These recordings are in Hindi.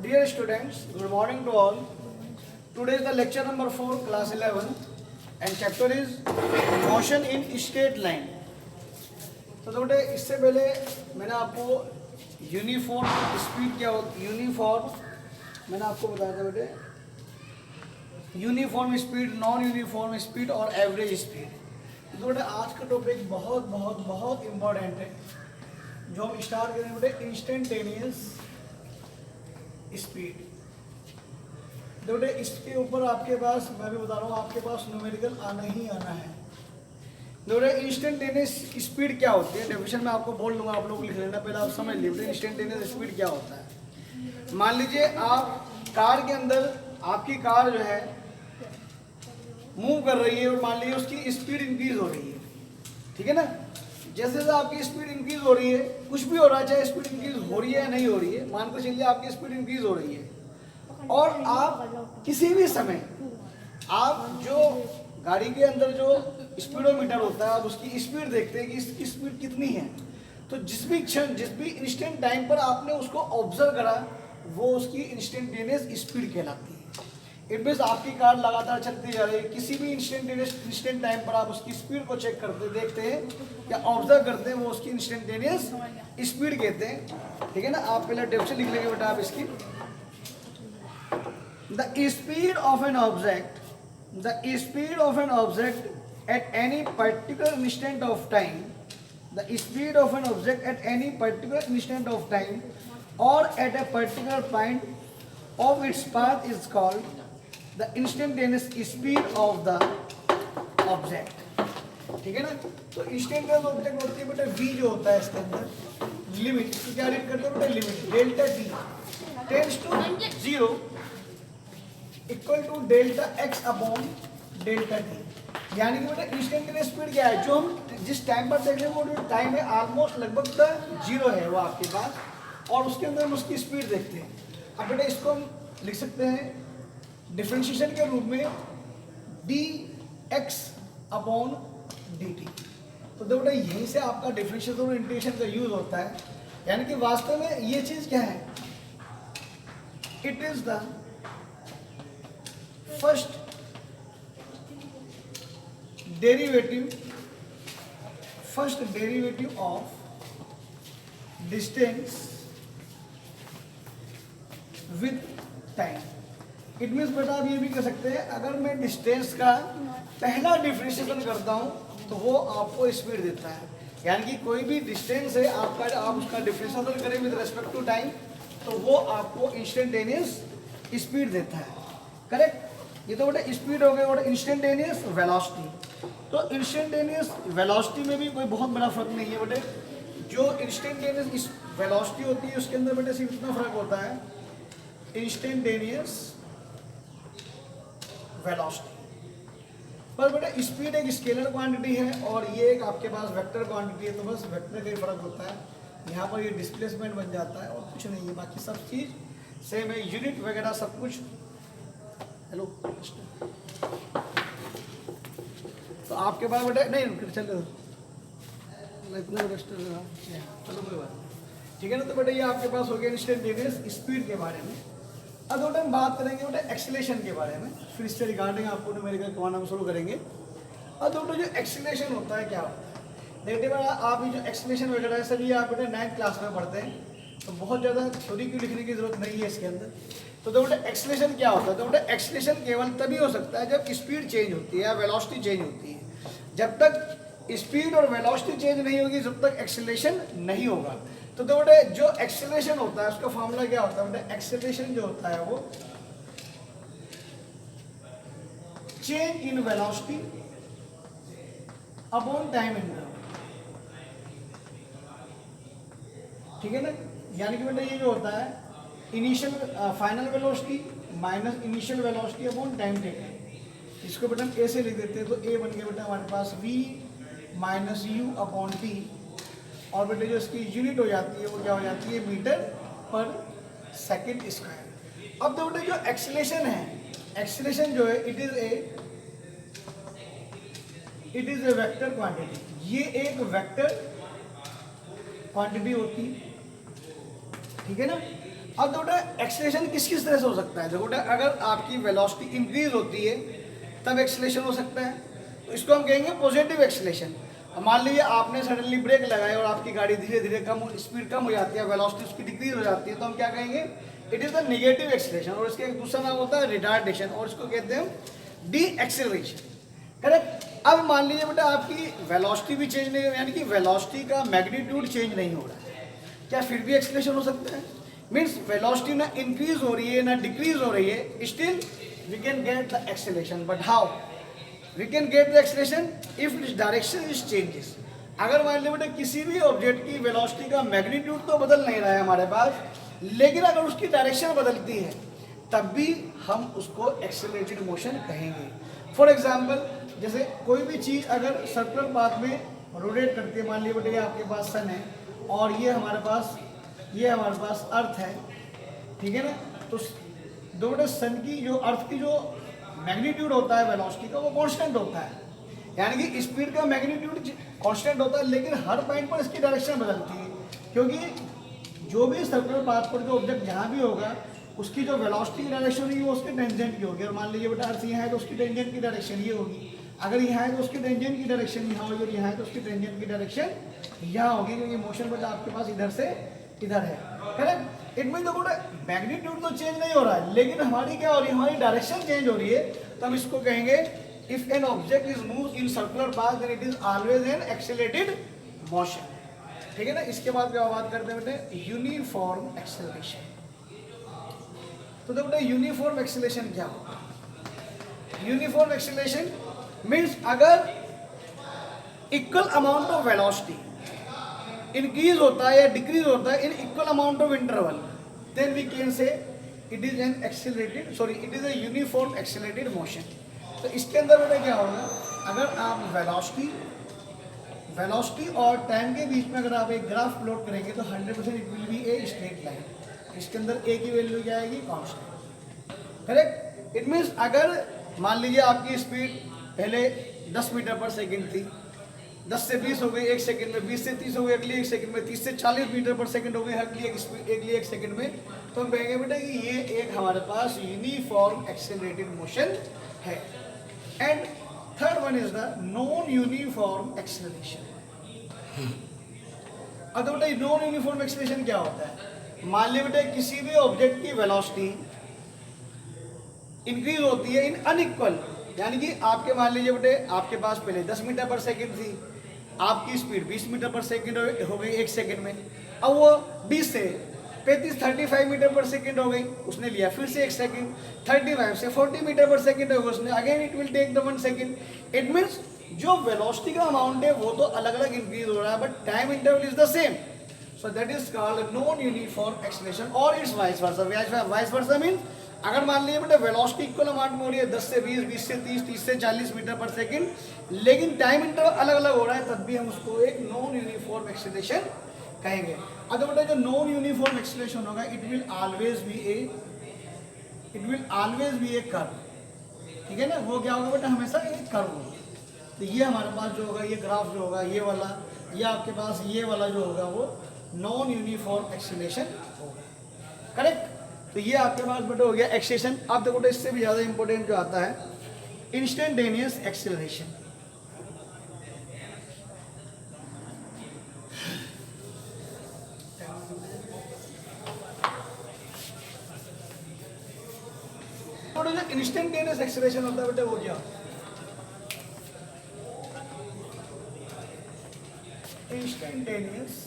Dear students, good morning to all. Today is the lecture number 4, class 11, and chapter is motion in straight line. तो बेटे इससे पहले मैंने आपको यूनिफॉर्म स्पीड क्या होती है, मैंने आपको बताया था बेटे uniform speed, non uniform speed और एवरेज स्पीड। तो बेटे आज का टॉपिक बहुत बहुत बहुत इम्पोर्टेंट है जो हम स्टार्ट करेंगे बेटे इंस्टेंटेनियस स्पीड। बेटे इसके ऊपर आपके पास, मैं भी बता रहा हूँ, आपके पास न्यूमेरिकल आना ही आना है। बेटे इंस्टेंटेनियस स्पीड क्या होती है, डेफिनेशन में आपको बोल दूंगा, आप लोग लिख लेना, पहले आप समझ लीजिए इंस्टेंटेनियस स्पीड क्या होता है। मान लीजिए आप कार के अंदर, आपकी कार जो है मूव कर रही है और मान लीजिए उसकी स्पीड इंक्रीज हो रही है, ठीक है ना। जैसे जैसे आपकी स्पीड इंक्रीज हो रही है, कुछ भी हो रहा है, चाहे स्पीड इंक्रीज हो रही है या नहीं हो रही है, मान कर चलिए आपकी स्पीड इंक्रीज हो रही है और आप किसी भी समय आप जो गाड़ी के अंदर जो स्पीडोमीटर होता है, आप उसकी स्पीड देखते हैं कि इसकी स्पीड कितनी है। तो जिस भी क्षण, जिस भी इंस्टेंट टाइम पर आपने उसको ऑब्जर्व करा, वो उसकी इंस्टेंटेनियस स्पीड कहलाती है। इट मीन्स आपकी कार लगातार चलती जा रही है, किसी भी इंस्टेंट टाइम पर आप उसकी स्पीड को चेक करते देखते हैं या ऑब्जर्व करते हैं, वो उसकी इंस्टेंटेनियस स्पीड कहते हैं, ठीक है ना। आप पहले डेफिनेशन लिख लेंगे बेटा आप इसकी। The speed of an object, the speed of an object at any particular instant of time, the speed of an object at any particular instant of time और at a particular point of its path is called the instantaneous speed of the object, ठीक है ना। तो इंस्टेंटेनियस ऑब्जेक्ट होती है बेटा v जो होता है इसके अंदर लिमिट, इसको क्या रीड करते हैं बेटा, limit delta t tends to 0 equal to delta x upon delta t। यानी कि बेटा इंस्टेंटेनियस स्पीड क्या है, जो हम जिस टाइम पर देख रहे हैं वो जो टाइम है ऑलमोस्ट लगभग 0 है वो आपके पास, और उसके अंदर हम उसकी स्पीड देखते हैं। अब बेटा इसको हम लिख सकते हैं डिफरेंशिएशन के रूप में dx अपॉन dt। तो देखो बेटा यहीं से आपका डिफरेंशिएशन और इंटीग्रेशन का यूज होता है। यानी कि वास्तव में ये चीज क्या है, it is the first derivative of distance with time. It means बेटा आप ये भी कह सकते हैं, अगर मैं डिस्टेंस का पहला डिफरेंशिएशन करता हूं तो वो आपको स्पीड देता है। यानी कि कोई भी डिस्टेंस है आपका, आप उसका डिफरेंशिएशन करें विद रिस्पेक्ट टू टाइम तो वो आपको इंस्टेंटेनियस स्पीड देता है, करेक्ट। ये तो बेटा स्पीड हो गई और इंस्टेंटेनियस वेलोसिटी। तो इंस्टेंटेनियस वेलोसिटी में भी कोई बहुत बड़ा फर्क नहीं है बेटे। जो इंस्टेंटेनियस वेलोसिटी होती है उसके अंदर बेटे सिर्फ इतना फर्क होता है, इंस्टेंटेनियस वेलोसिटी पर बेटा स्पीड एक स्केलर क्वांटिटी है और ये एक आपके पास वेक्टर क्वांटिटी है, तो बस वेक्टर का ही फर्क होता है। यहाँ पर ये डिस्प्लेसमेंट बन जाता है और कुछ नहीं है, बाकी सब चीज सेम है, यूनिट वगैरह सब कुछ। हेलो, तो आपके पास बेटा नहीं चलो कोई बात, ठीक है ना। तो बेटा ये आपके पास हो गया इंस्टेंटेनियस स्पीड के बारे में। अब बेटा हम बात करेंगे बेटा एक्सीलरेशन के बारे में, फिर इससे रिगार्डिंग आपको न्यूमेरिकल करवाना हम शुरू करेंगे। अब बेटा जो एक्सीलरेशन होता है क्या होता है, देखिए बेटा आप ये जो एक्सीलरेशन वगैरह है सभी आप बेटा 9th क्लास में पढ़ते हैं, तो बहुत ज़्यादा थ्योरी की लिखने की जरूरत नहीं है इसके अंदर। तो बेटा एक्सीलरेशन क्या होता है, तो बेटा एक्सीलरेशन केवल तभी हो सकता है जब स्पीड चेंज होती है या वेलोसिटी चेंज होती है। जब तक स्पीड और वेलोसिटी चेंज नहीं होगी जब तक एक्सीलरेशन नहीं होगा। तो बेटा जो एक्सेलरेशन होता है उसका फॉर्मूला क्या होता है बेटा, एक्सेलरेशन जो होता है वो change in velocity upon time interval, ठीक है ना। यानी कि बेटा ये जो होता है initial final velocity minus initial velocity upon time taken. इसको बेटा हम ए से लिख देते हैं, तो ए बन गया बेटा हमारे पास v minus you upon T, और बेटे जो इसकी यूनिट हो जाती है वो क्या हो जाती है, मीटर पर सेकंड स्क्वायर। अब तो बेटे जो एक्सीलरेशन है, एक्सीलरेशन जो है it is a vector quantity. ये एक वेक्टर क्वांटिटी होती है, ठीक है ना। अब देखो बेटा एक्सेलरेशन किस किस तरह से हो सकता है। देखो बेटा अगर आपकी वेलोसिटी इंक्रीज होती है तब एक्सेलरेशन हो सकता है, तो इसको हम कहेंगे पॉजिटिव एक्सेलरेशन। मान लीजिए आपने सडनली ब्रेक लगाया और आपकी गाड़ी धीरे धीरे स्पीड कम हो जाती है, वेलोसिटी उसकी डिक्रीज हो जाती है, तो हम क्या कहेंगे, it is the negative acceleration. और इसका एक दूसरा नाम होता है रिटार्डेशन, और इसको कहते हैं डी एक्सेलरेशन। करेक्ट। अब मान लीजिए बेटा आपकी वेलोसिटी भी चेंज नहीं, यानी कि वेलोसिटी का मैग्नीट्यूड चेंज नहीं हो रहा है, क्या फिर भी एक्सेलरेशन हो सकता है? मीन्स वेलोसिटी ना इंक्रीज हो रही है ना डिक्रीज हो रही है, still we can get the acceleration. But how we can get the acceleration if its direction is changes. अगर मान लीजिए बेटा किसी भी ऑब्जेक्ट की वेलोसिटी का मैग्नीट्यूड तो बदल नहीं रहा है हमारे पास, लेकिन अगर उसकी डायरेक्शन बदलती है तब भी हम उसको एक्सेलरेटेड मोशन कहेंगे। फॉर एग्जाम्पल जैसे कोई भी चीज़ अगर सर्कुलर पाथ में रोटेट करती है, मान लीजिए बेटा ये आपके पास सन है और ये हमारे पास अर्थ है, ठीक है ना, तो दो बेटा सन की जो अर्थ की जो मैग्नीट्यूड होता है वेलोसिटी का वो कांस्टेंट होता है, यानी कि स्पीड का मैग्नीट्यूड कांस्टेंट होता है, लेकिन हर पॉइंट पर इसकी डायरेक्शन बदलती है, क्योंकि जो भी सर्कुलर पाथ पर जो ऑब्जेक्ट जहाँ भी होगा उसकी जो वेलोसिटी की डायरेक्शन होगी वो उसके टेंजेंट की होगी। और मान लीजिए बेटा अर्थ यहाँ है तो उसकी टेंजेंट की डायरेक्शन ये होगी, अगर यहाँ है तो उसकी टेंजेंट की डायरेक्शन यहाँ होगी, और यहाँ है तो उसकी टेंजेंट की डायरेक्शन यहाँ होगी, क्योंकि मोशन बेटा आपके पास इधर से इधर है। करेक्ट। इट मीन देखो मैग्नीट्यूड तो चेंज नहीं हो रहा है, लेकिन हमारी क्या हो रही है, हमारी डायरेक्शन चेंज हो रही है, तो हम इसको कहेंगे if an object is move in circular path then it is always an accelerated motion. ठीक है ना। इसके बाद क्या बात करते हैं बेटे, यूनिफॉर्म एक्सेलरेशन। तो देखो बेटा यूनिफॉर्म एक्सेलरेशन क्या होता है? यूनिफॉर्म एक्सेलरेशन मीन्स अगर equal amount of velocity increase होता है या डिक्रीज होता है in equal amount of interval, then we can say it is an accelerated it is a uniform accelerated motion. तो इसके अंदर बेटा क्या होगा, अगर आप वेलोसिटी और टाइम के बीच में अगर आप एक ग्राफ प्लॉट करेंगे तो 100% it will be a straight line. इसके अंदर ए की वैल्यू क्या आएगी, कांस्टेंट। करेक्ट। इट मीन्स अगर मान लीजिए आपकी स्पीड पहले 10 मीटर पर सेकंड थी, 10 से 20 हो गई एक सेकंड में, 20 से 30 हो गई अगली एक सेकंड में, 30 से 40 मीटर पर सेकंड हो गई अगली एक सेकंड में, तो हम कहेंगे बेटा कि ये एक हमारे पास यूनिफॉर्म एक्सेलरेटेड मोशन है। And third one is the non uniform acceleration. अब बेटा नॉन यूनिफॉर्म एक्सेलरेशन क्या होता है, मान लीजिए बेटा किसी भी ऑब्जेक्ट की वेलोसिटी इंक्रीज होती है इन अनइक्वल, यानी कि आपके मान लीजिए बेटे आपके पास पहले 10 मीटर पर सेकंड थी, आपकी स्पीड 20 मीटर पर सेकंड हो गई एक सेकंड में, अब वो 20 से 35 मीटर पर सेकंड हो गई, उसने लिया फिर से एक सेकंड, 35 से 40 मीटर पर सेकंड हो गई उसने, again it will take the 1 second. It means जो वेलोसिटी का अमाउंट है वो तो अलग अलग इंक्रीज हो रहा है, but time interval is the same, so that is called non-uniform acceleration or it's vice versa। vice versa means अगर मान लीजिए बेटा वेलोसिटी इक्वल अमाउंट में हो रही है 10 से 20, 20 से 30, 30 से 40 मीटर पर सेकंड, लेकिन टाइम इंटरवल अलग अलग हो रहा है, तब भी हम उसको एक नॉन यूनिफॉर्म एक्सेलरेशन कहेंगे। अगर बेटा जो नॉन यूनिफॉर्म एक्सेलरेशन होगा it will always be A curve. ठीक है ना, वो क्या होगा बेटा, हमेशा एक कर्व होगा। तो ये हमारे पास जो होगा, ये ग्राफ जो होगा ये वाला, या आपके पास ये वाला जो होगा वो नॉन यूनिफॉर्म एक्सेलरेशन होगा। करेक्ट। तो ये आपके पास बेटा हो गया एक्सेलरेशन। अब देखो बेटा इससे भी ज़्यादा इंपॉर्टेंट जो आता है इंस्टेंटेनियस एक्सेलरेशन। और जो इंस्टेंटेनियस एक्सेलरेशन होता है बेटा वो क्या, इंस्टेंटेनियस,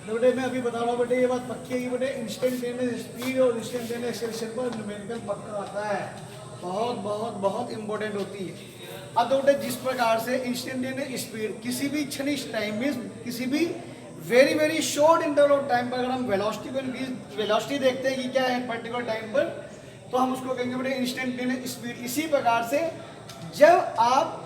बेटे मैं अभी बता रहा हूँ बेटे, ये बात पक्की है कि बेटे इंस्टेंटेनियस स्पीड और इंस्टेंटेनियस एक्सेलरेशन पर न्यूमेरिकल पक्का आता है, बहुत बहुत बहुत इंपॉर्टेंट होती है। अब तो बेटे जिस प्रकार से इंस्टेंटेनियस स्पीड किसी भी क्षणिक टाइम में, किसी भी very very short interval of time पर अगर हम वेलोसिटी देखते हैं कि क्या है पर्टिकुलर टाइम पर, तो हम उसको कहेंगे बेटे इंस्टेंटेनियस स्पीड। इसी प्रकार से जब आप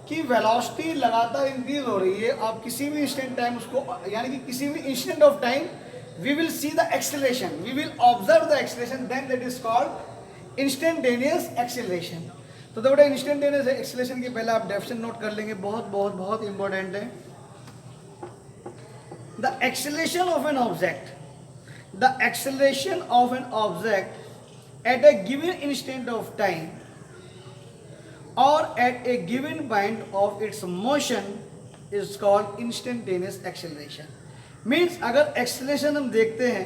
की वेलोसिटी लगातार इंक्रीज हो रही है, आप किसी भी इंस्टेंट टाइम उसको, यानी कि किसी भी instant of time we will see the acceleration, we will observe the acceleration, then that is called instantaneous acceleration. तो बेटा इंस्टेंटेनियस एक्सेलरेशन की पहले आप डेफिनेशन नोट कर लेंगे, बहुत बहुत बहुत इंपॉर्टेंट है। The acceleration of an object, the acceleration of an object at a given instant of time और at a given point of its motion is called instantaneous acceleration. Means अगर एक्सेलरेशन हम देखते हैं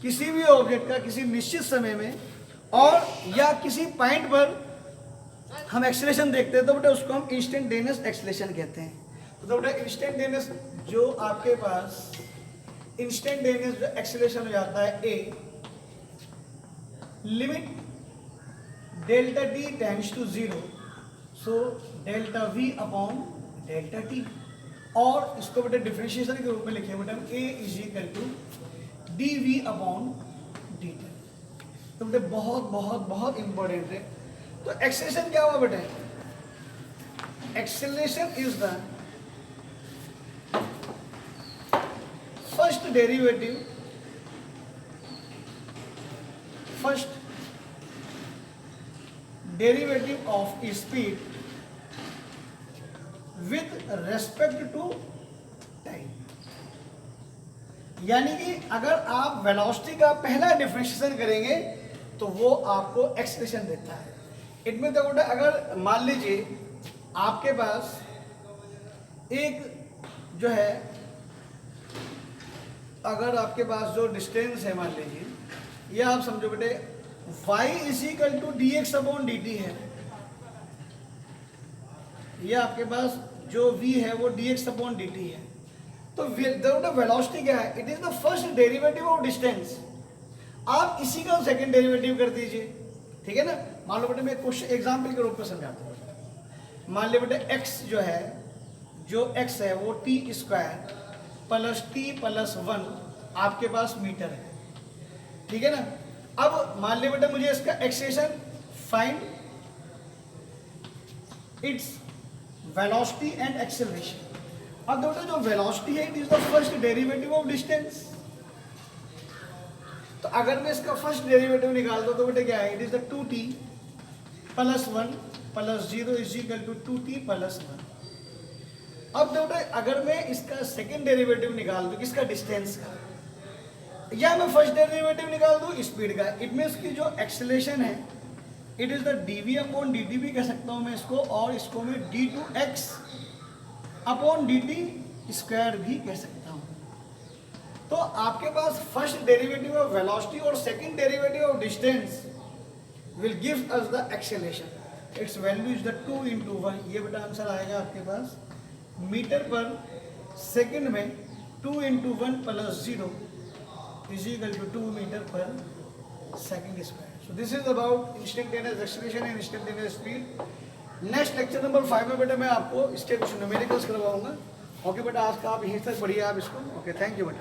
किसी भी ऑब्जेक्ट का किसी निश्चित समय में और या किसी पॉइंट पर हम एक्सेलरेशन देखते हैं तो बेटा उसको हम इंस्टेंटेनियस एक्सेलरेशन कहते हैं। तो बेटा इंस्टेंटेनियस जो आपके पास इंस्टेंटेनियस जो एक्सेलरेशन हो जाता है A, limit delta T tends to zero, so delta V upon delta T, और इसको बेटा डिफरेंशिएशन के रूप में लिखे बेटा A is equal to D V upon D T. तो बेटा बहुत बहुत बहुत इंपॉर्टेंट है। तो एक्सेलरेशन क्या हुआ बेटा? Acceleration is the first derivative of speed with respect to time. यानी कि अगर आप वेलोसिटी का पहला डिफरेंशिएशन करेंगे तो वो आपको एक्सेलरेशन देता है। इनमें तो बेटा अगर मान लीजिए आपके पास एक जो है, अगर आपके पास जो डिस्टेंस है मान लीजिए, यह आप समझो बेटे y is equal to d x upon D t है, यह आपके पास जो v है वो d x upon D t है। तो वेलोसिटी क्या है? It is the first derivative of distance. आप इसी का सेकंड डेरिवेटिव कर दीजिए, ठीक है ना। मान लो बेटे मैं क्वेश्चन एग्जाम्पल के रूप में समझाता हूँ। मान लो बेटे x जो है, जो x है वो T square plus T plus 1 आपके पास मीटर है, ठीक है ना। अब मान लो बेटे मुझे इसका acceleration find its velocity and acceleration. अब बेटा जो वेलोसिटी है it is the first derivative of distance. तो अगर मैं इसका फर्स्ट डेरिवेटिव निकालता हूं तो बेटा क्या है? It is the 2t plus 1 plus 0 is equal to 2t plus 1। अब बेटा अगर मैं इसका सेकंड डेरिवेटिव निकाल दूं किसका? डिस्टेंस का, या मैं फर्स्ट डेरिवेटिव निकाल दूं स्पीड का, इट मींस की जो एक्सेलरेशन है it is the dv upon dt भी कह सकता हूं मैं इसको, और इसको मैं d2x अपॉन dt स्क्वायर भी कह सकता हूं। तो आपके पास फर्स्ट डेरिवेटिव ऑफ वेलोसिटी और second derivative of distance will give us the acceleration. It's value is the 2 into 1। ये बेटा आंसर आएगा आपके पास मीटर पर सेकंड में 2 into 1 plus 0 is equal to 2 metre per second square. So this is about instantaneous acceleration and instantaneous speed. Next lecture number 5 में बेटा मैं आपको इसके कुछ न्यूमेरिकल्स करवाऊंगा। ओके बेटा, आज का आप यहीं तक पढ़िए आप इसको। ओके, थैंक यू बेटा।